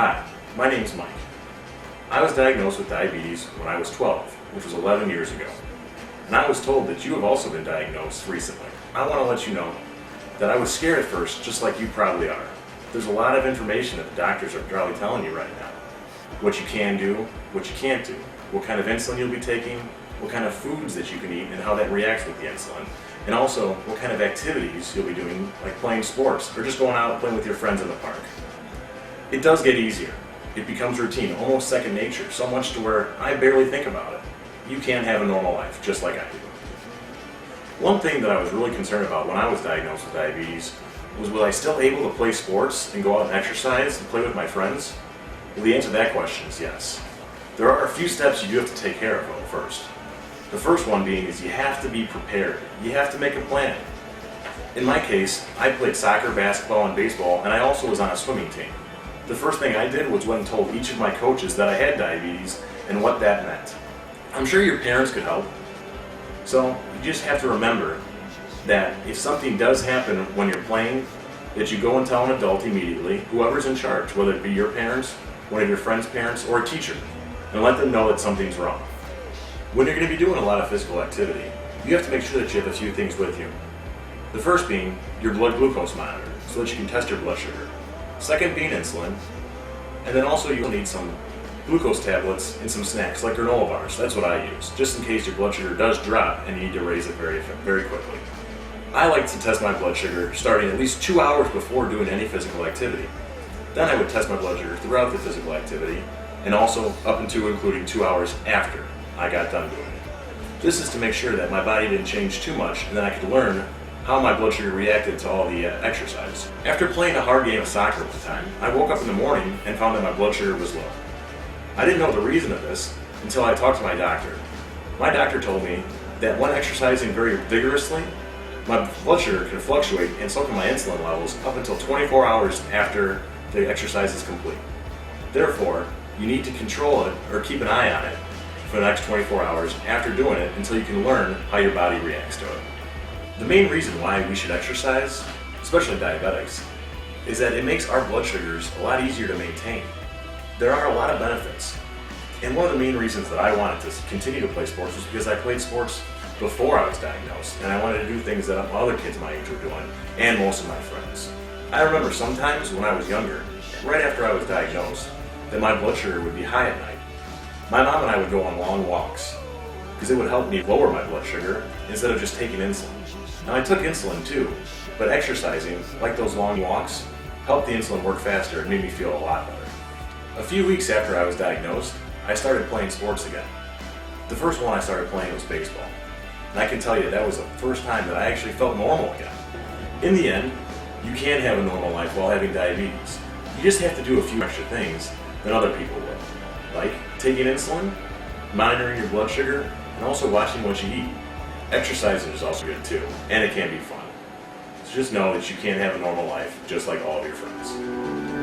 Hi, my name's Mike. I was diagnosed with diabetes when I was 12, which was 11 years ago. And I was told that you have also been diagnosed recently. I want to let you know that I was scared at first, just like you probably are. There's a lot of information that the doctors are probably telling you right now. What you can do, what you can't do, what kind of insulin you'll be taking, what kind of foods that you can eat and how that reacts with the insulin. And also what kind of activities you'll be doing, like playing sports or just going out and playing with your friends in the park. It does get easier. It becomes routine, almost second nature, so much to where I barely think about it. You can have a normal life, just like I do. One thing that I was really concerned about when I was diagnosed with diabetes was I still able to play sports and go out and exercise and play with my friends? Well, the answer to that question is yes. There are a few steps you do have to take care of though first. The first one being is you have to be prepared. You have to make a plan. In my case, I played soccer, basketball, and baseball, and I also was on a swimming team. The first thing I did was went and told each of my coaches that I had diabetes and what that meant. I'm sure your parents could help. So you just have to remember that if something does happen when you're playing, that you go and tell an adult immediately, whoever's in charge, whether it be your parents, one of your friends' parents, or a teacher, and let them know that something's wrong. When you're going to be doing a lot of physical activity, you have to make sure that you have a few things with you. The first being your blood glucose monitor, so that you can test your blood sugar. Second being insulin, and then also you'll need some glucose tablets and some snacks like granola bars. That's what I use, just in case your blood sugar does drop and you need to raise it very quickly. I like to test my blood sugar starting at least 2 hours before doing any physical activity. Then I would test my blood sugar throughout the physical activity, and also up into including 2 hours after I got done doing it. This is to make sure that my body didn't change too much and then I could learn how my blood sugar reacted to all the exercise. After playing a hard game of soccer one time, I woke up in the morning and found that my blood sugar was low. I didn't know the reason of this until I talked to my doctor. My doctor told me that when exercising very vigorously, my blood sugar can fluctuate and so can my insulin levels up until 24 hours after the exercise is complete. Therefore, you need to control it or keep an eye on it for the next 24 hours after doing it until you can learn how your body reacts to it. The main reason why we should exercise, especially diabetics, is that it makes our blood sugars a lot easier to maintain. There are a lot of benefits. And one of the main reasons that I wanted to continue to play sports was because I played sports before I was diagnosed, and I wanted to do things that other kids my age were doing, and most of my friends. I remember sometimes when I was younger, right after I was diagnosed, that my blood sugar would be high at night. My mom and I would go on long walks, because it would help me lower my blood sugar instead of just taking insulin. Now I took insulin too, but exercising, like those long walks, helped the insulin work faster and made me feel a lot better. A few weeks after I was diagnosed, I started playing sports again. The first one I started playing was baseball. And I can tell you that was the first time that I actually felt normal again. In the end, you can have a normal life while having diabetes. You just have to do a few extra things than other people will, like taking insulin, monitoring your blood sugar, and also watching what you eat. Exercising is also good too, and it can be fun. So just know that you can have a normal life just like all of your friends.